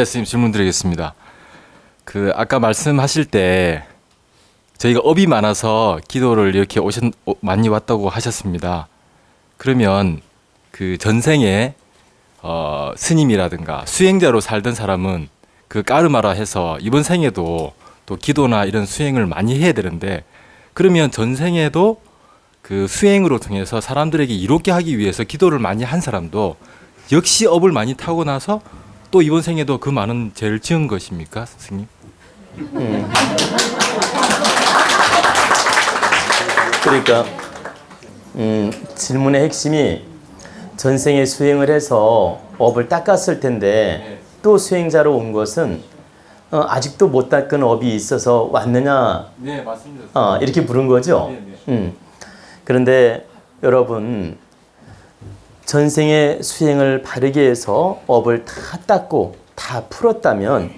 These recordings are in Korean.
스님 질문 드리겠습니다. 아까 말씀하실 때 저희가 업이 많아서 기도를 이렇게 많이 왔다고 하셨습니다. 그러면 그 전생에 스님이라든가 수행자로 살던 사람은 그 까르마라 해서 이번 생에도 또 기도나 이런 수행을 많이 해야 되는데, 그러면 전생에도 그 수행으로 통해서 사람들에게 이롭게 하기 위해서 기도를 많이 한 사람도 역시 업을 많이 타고 나서 또 이번 생에도 그 많은 죄를 지은 것입니까, 스님? 그러니까 질문의 핵심이 전생에 수행을 해서 업을 닦았을 텐데 또 수행자로 온 것은 아직도 못 닦은 업이 있어서 왔느냐? 네, 맞습니다. 이렇게 물은 거죠. 그런데 여러분, 전생에 수행을 바르게 해서 업을 다 닦고 다 풀었다면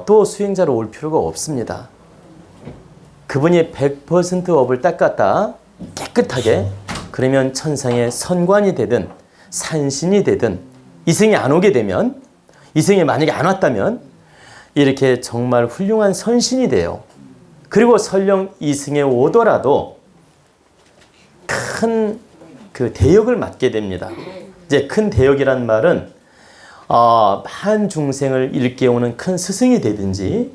또 수행자로 올 필요가 없습니다. 그분이 100% 업을 닦았다, 깨끗하게, 그러면 천상의 선관이 되든 산신이 되든 이생에 안 오게 되면, 이생에 만약에 안 왔다면 이렇게 정말 훌륭한 선신이 돼요. 그리고 설령 이승에 오더라도 큰 그 대역을 맡게 됩니다. 이제 큰 대역이란 말은 한 중생을 일깨우는 큰 스승이 되든지,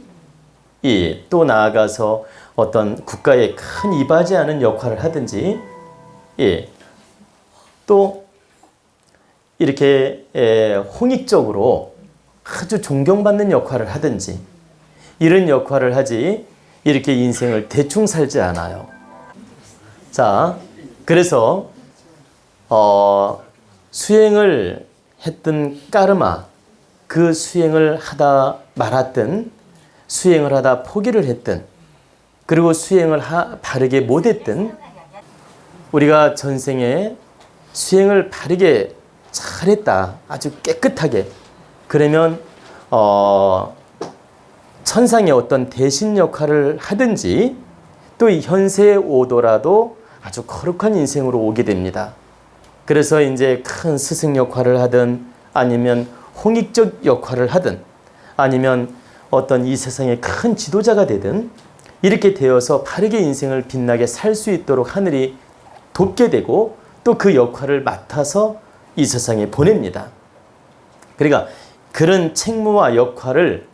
또 나아가서 어떤 국가에 큰 이바지하는 역할을 하든지, 또 이렇게 홍익적으로 아주 존경받는 역할을 하든지 이런 역할을 하지, 이렇게 인생을 대충 살지 않아요. 자, 그래서 수행을 했던 까르마, 그 수행을 하다 말았든 수행을 하다 포기를 했든 그리고 수행을 바르게 못했든, 우리가 전생에 수행을 바르게 잘했다, 아주 깨끗하게, 그러면 천상의 어떤 대신 역할을 하든지 또 현세에 오더라도 아주 거룩한 인생으로 오게 됩니다. 그래서 이제 큰 스승 역할을 하든 아니면 홍익적 역할을 하든 아니면 어떤 이 세상의 큰 지도자가 되든 이렇게 되어서 바르게 인생을 빛나게 살 수 있도록 하늘이 돕게 되고 또 그 역할을 맡아서 이 세상에 보냅니다. 그러니까 그런 책무와 역할을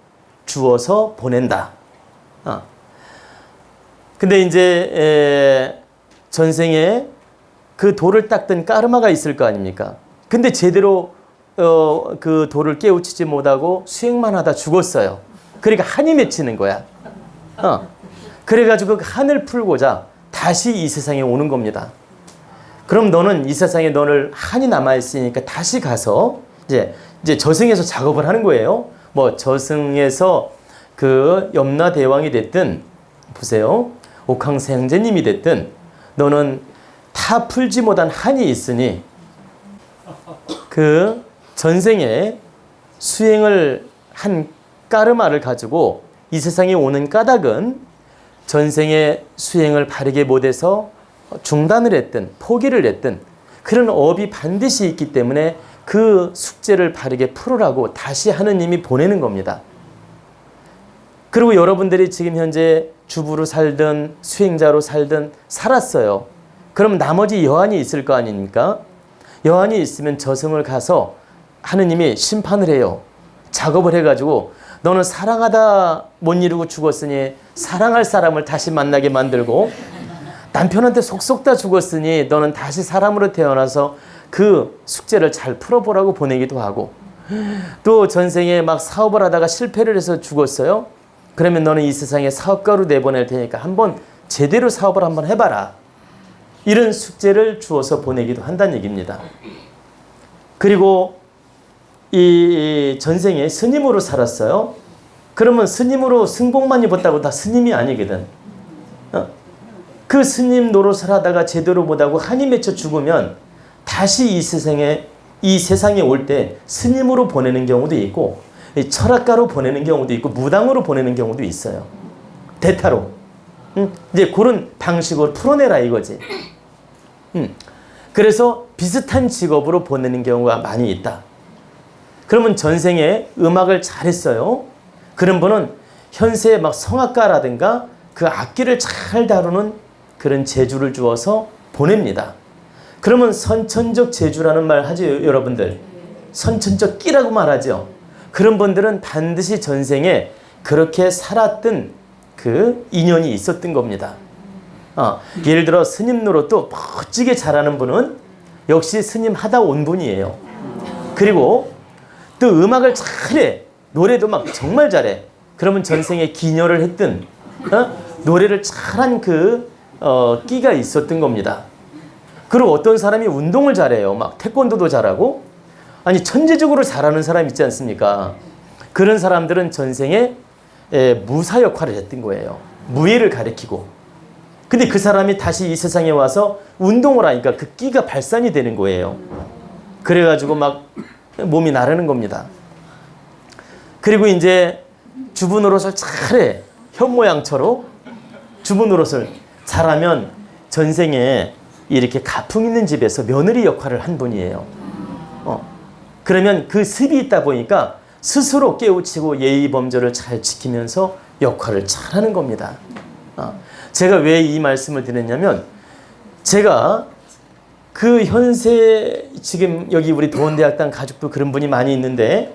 주어서 보낸다. 근데 이제 전생에 그 돌을 닦던 까르마가 있을 거 아닙니까? 근데 제대로 그 돌을 깨우치지 못하고 수행만 하다 죽었어요. 그러니까 한이 맺히는 거야. 그래가지고 그 한을 풀고자 다시 이 세상에 오는 겁니다. 그럼 너는 이 세상에 너를 한이 남아있으니까 다시 가서 이제 저승에서 작업을 하는 거예요. 뭐 저승에서 그 염라대왕이 됐든, 보세요, 옥황사 형제님이 됐든, 너는 다 풀지 못한 한이 있으니 그 전생에 수행을 한 까르마를 가지고 이 세상에 오는 까닭은 전생에 수행을 바르게 못해서 중단을 했든 포기를 했든 그런 업이 반드시 있기 때문에 그 숙제를 바르게 풀으라고 다시 하느님이 보내는 겁니다. 그리고 여러분들이 지금 현재 주부로 살든 수행자로 살든 살았어요. 그럼 나머지 여한이 있을 거 아닙니까? 여한이 있으면 저승을 가서 하느님이 심판을 해요. 작업을 해가지고 너는 사랑하다 못 이루고 죽었으니 사랑할 사람을 다시 만나게 만들고, 남편한테 속속다 죽었으니 너는 다시 사람으로 태어나서 그 숙제를 잘 풀어보라고 보내기도 하고, 또 전생에 막 사업을 하다가 실패를 해서 죽었어요. 그러면 너는 이 세상에 사업가로 내보낼 테니까 한번 제대로 사업을 한번 해봐라. 이런 숙제를 주어서 보내기도 한다는 얘기입니다. 그리고 이 전생에 스님으로 살았어요. 그러면 스님으로 승복만 입었다고 다 스님이 아니거든. 그 스님 노릇을 하다가 제대로 못하고 한이 맺혀 죽으면 다시 이 세상에 올 때 스님으로 보내는 경우도 있고, 철학가로 보내는 경우도 있고, 무당으로 보내는 경우도 있어요. 대타로. 이제 그런 방식으로 풀어내라 이거지. 그래서 비슷한 직업으로 보내는 경우가 많이 있다. 그러면 전생에 음악을 잘했어요. 그런 분은 현세에 막 성악가라든가 그 악기를 잘 다루는 그런 재주를 주어서 보냅니다. 그러면 선천적 재주라는 말 하죠, 여러분들. 선천적 끼라고 말하죠. 그런 분들은 반드시 전생에 그렇게 살았던 그 인연이 있었던 겁니다. 예를 들어 스님 노릇도 멋지게 잘하는 분은 역시 스님 하다 온 분이에요. 그리고 또 음악을 잘해. 노래도 막 정말 잘해. 그러면 전생에 기녀를 했던 노래를 잘한 그 끼가 있었던 겁니다. 그리고 어떤 사람이 운동을 잘해요. 막 태권도도 잘하고 아니 천재적으로 잘하는 사람 있지 않습니까? 그런 사람들은 전생에 무사 역할을 했던 거예요. 무예를 가리키고. 근데 그 사람이 다시 이 세상에 와서 운동을 하니까 그 끼가 발산이 되는 거예요. 그래가지고 막 몸이 나르는 겁니다. 그리고 이제 주부 노릇을 잘해. 현 모양처럼 주부 노릇을 잘하면 전생에 이렇게 가풍 있는 집에서 며느리 역할을 한 분이에요. 그러면 그 습이 있다 보니까 스스로 깨우치고 예의 범절을 잘 지키면서 역할을 잘하는 겁니다. 제가 왜 이 말씀을 드렸냐면 제가 그 현세 지금 여기 우리 도원대학당 가족도 그런 분이 많이 있는데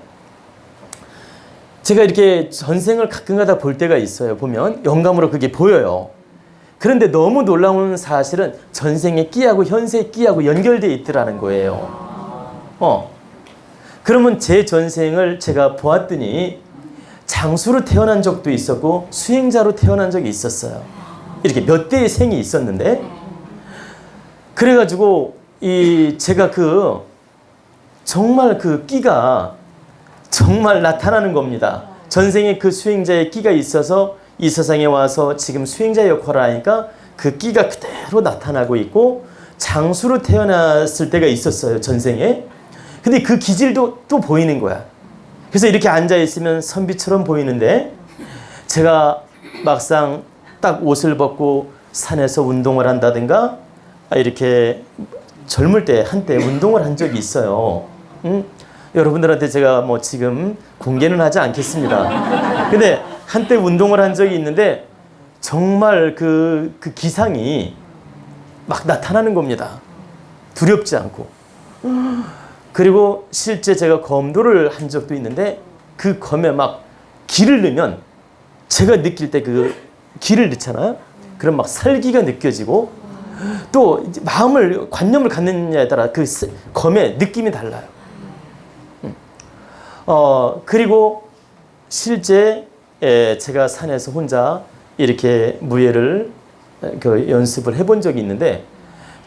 제가 이렇게 전생을 가끔가다 볼 때가 있어요. 보면 영감으로 그게 보여요. 그런데 너무 놀라운 사실은 전생의 끼하고 현세의 끼하고 연결되어 있더라는 거예요. 그러면 제 전생을 제가 보았더니 장수로 태어난 적도 있었고 수행자로 태어난 적이 있었어요. 이렇게 몇 대의 생이 있었는데 그래가지고 제가 정말 그 끼가 정말 나타나는 겁니다. 전생에 그 수행자의 끼가 있어서 이 세상에 와서 지금 수행자 역할을 하니까 그 끼가 그대로 나타나고 있고 장수로 태어났을 때가 있었어요. 전생에. 근데 그 기질도 또 보이는 거야. 그래서 이렇게 앉아있으면 선비처럼 보이는데 제가 막상 딱 옷을 벗고 산에서 운동을 한다든가 이렇게 젊을 때 한때 운동을 한 적이 있어요. 여러분들한테 제가 뭐 지금 공개는 하지 않겠습니다. 근데 한때 운동을 한 적이 있는데 정말 그 기상이 막 나타나는 겁니다. 두렵지 않고. 그리고 실제 제가 검도를 한 적도 있는데 그 검에 막 기를 넣으면 제가 느낄 때 그 기를 넣잖아요. 그럼 막 살기가 느껴지고 또 관념을 갖느냐에 따라 그 검의 느낌이 달라요. 그리고 실제 제가 산에서 혼자 이렇게 무예를 연습을 해본 적이 있는데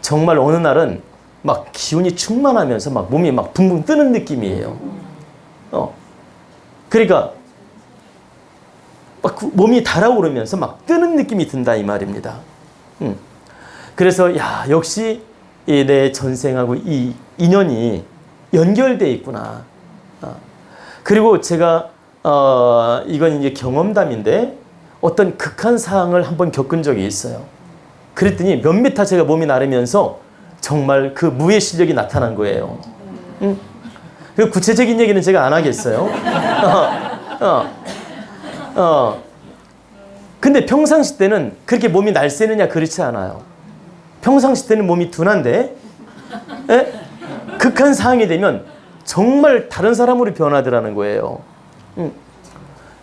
정말 어느 날은 막 기운이 충만하면서 막 몸이 막 붕붕 뜨는 느낌이에요. 그러니까 막 몸이 달아오르면서 막 뜨는 느낌이 든다 이 말입니다. 그래서 역시 내 전생하고 이 인연이 연결돼 있구나. 그리고 제가 이건 이제 경험담인데 어떤 극한 상황을 한번 겪은 적이 있어요. 그랬더니 몇 메타 제가 몸이 나르면서 정말 그 무예 실력이 나타난 거예요. 그 구체적인 얘기는 제가 안 하겠어요. 근데 평상시 때는 그렇게 몸이 날쌔느냐 그렇지 않아요. 평상시 때는 몸이 둔한데 극한 상황이 되면 정말 다른 사람으로 변하더라는 거예요.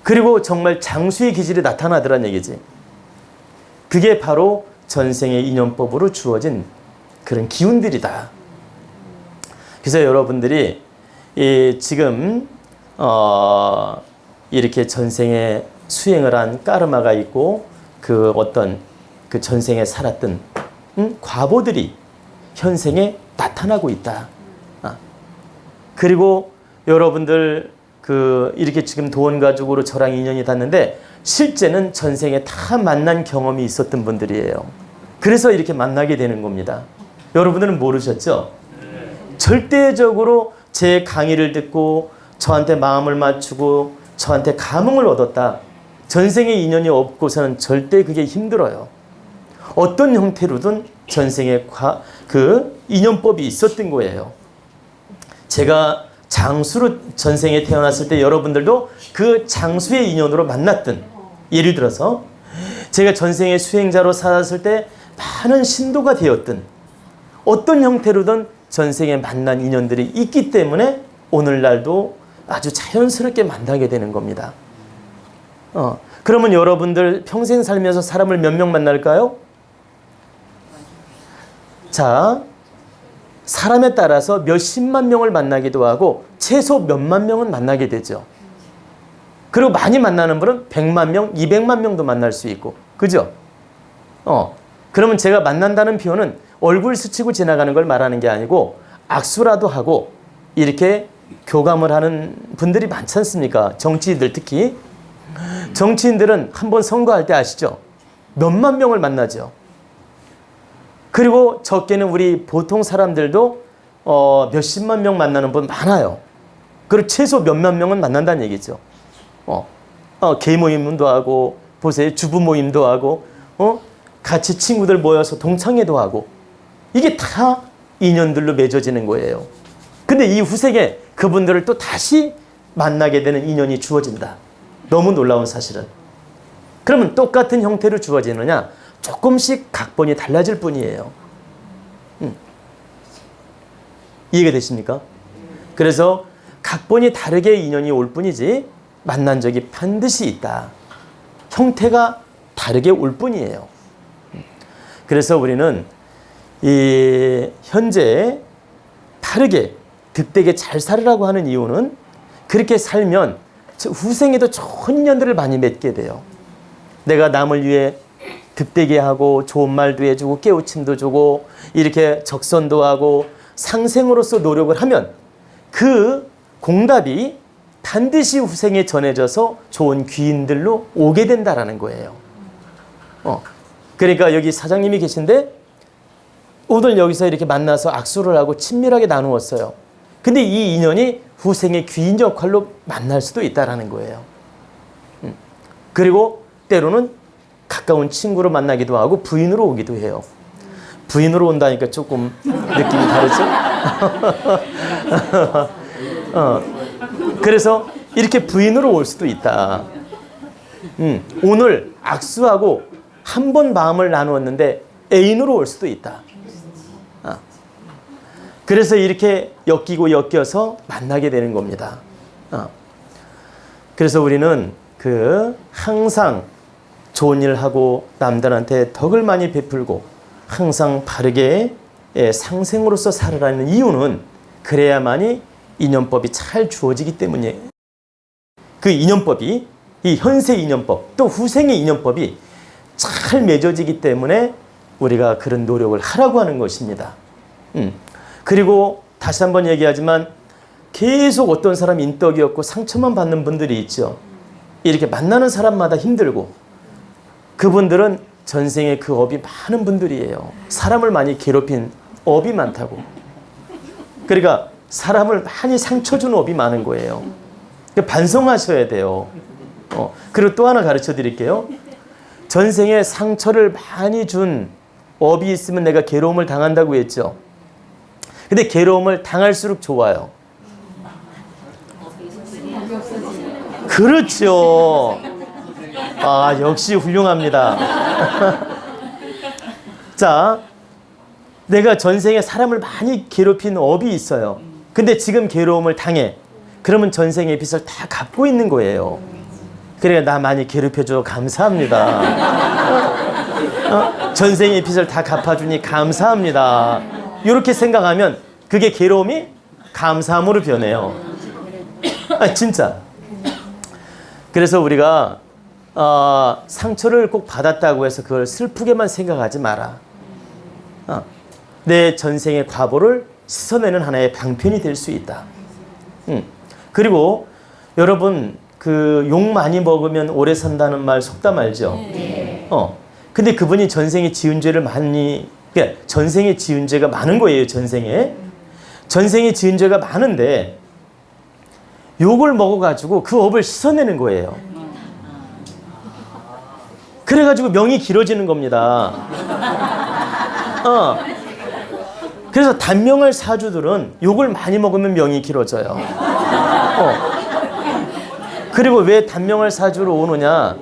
그리고 정말 장수의 기질이 나타나더라는 얘기지. 그게 바로 전생의 인연법으로 주어진 그런 기운들이다. 그래서 여러분들이 지금 이렇게 전생에 수행을 한 까르마가 있고 그 어떤 그 전생에 살았던 과보들이 현생에 나타나고 있다. 그리고 여러분들 이렇게 지금 도원가족으로 저랑 인연이 닿는데 실제는 전생에 다 만난 경험이 있었던 분들이에요. 그래서 이렇게 만나게 되는 겁니다. 여러분들은 모르셨죠? 절대적으로 제 강의를 듣고 저한테 마음을 맞추고 저한테 감흥을 얻었다. 전생에 인연이 없고서는 절대 그게 힘들어요. 어떤 형태로든 전생에 그 인연법이 있었던 거예요. 제가 장수로 전생에 태어났을 때 여러분들도 그 장수의 인연으로 만났던, 예를 들어서 제가 전생에 수행자로 살았을 때 많은 신도가 되었던, 어떤 형태로든 전생에 만난 인연들이 있기 때문에 오늘날도 아주 자연스럽게 만나게 되는 겁니다. 그러면 여러분들 평생 살면서 사람을 몇 명 만날까요? 자, 사람에 따라서 몇십만 명을 만나기도 하고 최소 몇만 명은 만나게 되죠. 그리고 많이 만나는 분은 100만 명, 200만 명도 만날 수 있고, 그죠? 그러면 제가 만난다는 표현은 얼굴 스치고 지나가는 걸 말하는 게 아니고 악수라도 하고 이렇게 교감을 하는 분들이 많지 않습니까? 정치인들 특히. 정치인들은 한번 선거할 때 아시죠? 몇만 명을 만나죠. 그리고 적게는 우리 보통 사람들도 몇십만 명 만나는 분 많아요. 그리고 최소 몇만 명은 만난다는 얘기죠. 개 모임도 하고, 보세요. 주부 모임도 하고, 같이 친구들 모여서 동창회도 하고, 이게 다 인연들로 맺어지는 거예요. 근데 이 후생에 그분들을 또 다시 만나게 되는 인연이 주어진다. 너무 놀라운 사실은. 그러면 똑같은 형태로 주어지느냐? 조금씩 각본이 달라질 뿐이에요. 이해가 되십니까? 그래서 각본이 다르게 인연이 올 뿐이지 만난 적이 반드시 있다. 형태가 다르게 올 뿐이에요. 그래서 우리는 이 현재 다르게 득되게 잘 살으라고 하는 이유는 그렇게 살면 후생에도 좋은 인연들을 많이 맺게 돼요. 내가 남을 위해 득되게 하고 좋은 말도 해주고 깨우침도 주고 이렇게 적선도 하고 상생으로서 노력을 하면 그 공답이 반드시 후생에 전해져서 좋은 귀인들로 오게 된다라는 거예요. 그러니까 여기 사장님이 계신데 오늘 여기서 이렇게 만나서 악수를 하고 친밀하게 나누었어요. 근데 이 인연이 후생의 귀인 역할로 만날 수도 있다라는 거예요. 그리고 때로는 가까운 친구로 만나기도 하고 부인으로 오기도 해요. 부인으로 온다니까 조금 느낌이 다르죠? 그래서 이렇게 부인으로 올 수도 있다. 오늘 악수하고 한 번 마음을 나누었는데 애인으로 올 수도 있다. 그래서 이렇게 엮이고 엮여서 만나게 되는 겁니다. 그래서 우리는 항상 좋은 일 하고 남들한테 덕을 많이 베풀고 항상 바르게 상생으로서 살아가는 이유는 그래야만이 인연법이 잘 주어지기 때문이에요. 그 인연법이 이 현세 인연법 또 후생의 인연법이 잘 맺어지기 때문에 우리가 그런 노력을 하라고 하는 것입니다. 그리고 다시 한번 얘기하지만 계속 어떤 사람 인덕이 없고 상처만 받는 분들이 있죠. 이렇게 만나는 사람마다 힘들고 그분들은 전생에 그 업이 많은 분들이에요. 사람을 많이 괴롭힌 업이 많다고. 그러니까 사람을 많이 상처 준 업이 많은 거예요. 그러니까 반성하셔야 돼요. 그리고 또 하나 가르쳐 드릴게요. 전생에 상처를 많이 준 업이 있으면 내가 괴로움을 당한다고 했죠. 근데 괴로움을 당할수록 좋아요. 그렇죠. 역시 훌륭합니다. 자, 내가 전생에 사람을 많이 괴롭힌 업이 있어요. 근데 지금 괴로움을 당해. 그러면 전생의 빚을 다 갚고 있는 거예요. 그러니까 나 많이 괴롭혀줘 감사합니다. 전생의 빚을 다 갚아주니 감사합니다. 이렇게 생각하면 그게 괴로움이 감사함으로 변해요. 진짜. 그래서 우리가 상처를 꼭 받았다고 해서 그걸 슬프게만 생각하지 마라. 내 전생의 과보를 씻어내는 하나의 방편이 될 수 있다. 그리고 여러분 욕 많이 먹으면 오래 산다는 말 속담 알죠? 네. 근데 그분이 전생에 지은 죄를 그러니까 전생에 지은 죄가 많은 거예요. 전생에 지은 죄가 많은데 욕을 먹어가지고 그 업을 씻어내는 거예요. 그래가지고 명이 길어지는 겁니다. 그래서 단명할 사주들은 욕을 많이 먹으면 명이 길어져요. 그리고 왜 단명할 사주로 오느냐?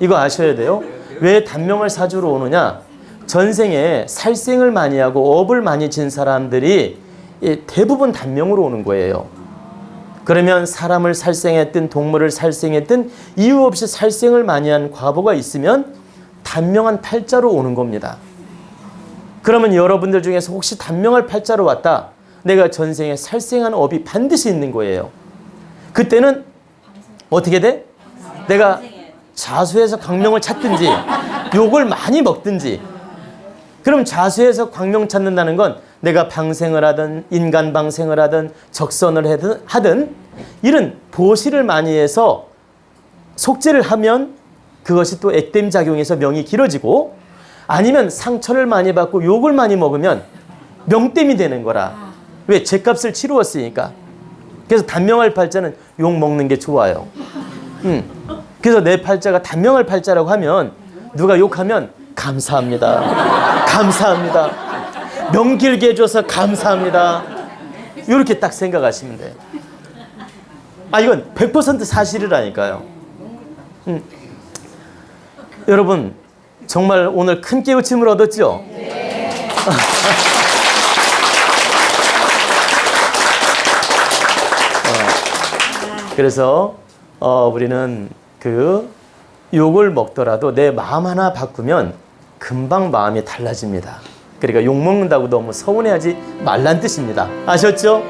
이거 아셔야 돼요. 왜 단명할 사주로 오느냐? 전생에 살생을 많이 하고 업을 많이 진 사람들이 대부분 단명으로 오는 거예요. 그러면 사람을 살생했든 동물을 살생했든 이유 없이 살생을 많이 한 과보가 있으면 단명한 팔자로 오는 겁니다. 그러면 여러분들 중에서 혹시 단명할 팔자로 왔다. 내가 전생에 살생한 업이 반드시 있는 거예요. 그때는 어떻게 돼? 내가 자수해서 광명을 찾든지 욕을 많이 먹든지. 그럼 자수해서 광명 찾는다는 건 내가 방생을 하든 인간 방생을 하든 적선을 하든 이런 보시를 많이 해서 속죄를 하면 그것이 또 액땜 작용해서 명이 길어지고, 아니면 상처를 많이 받고 욕을 많이 먹으면 명땜이 되는 거라. 왜? 죗값을 치루었으니까. 그래서 단명할 팔자는 욕 먹는 게 좋아요. 그래서 내 팔자가 단명할 팔자라고 하면 누가 욕하면 감사합니다. 감사합니다. 명길게 해줘서 감사합니다. 이렇게 딱 생각하시면 돼요. 이건 100% 사실이라니까요. 여러분 정말 오늘 큰 깨우침을 얻었죠? 네. 그래서 우리는 그 욕을 먹더라도 내 마음 하나 바꾸면 금방 마음이 달라집니다. 그러니까 욕 먹는다고 너무 서운해하지 말란 뜻입니다. 아셨죠?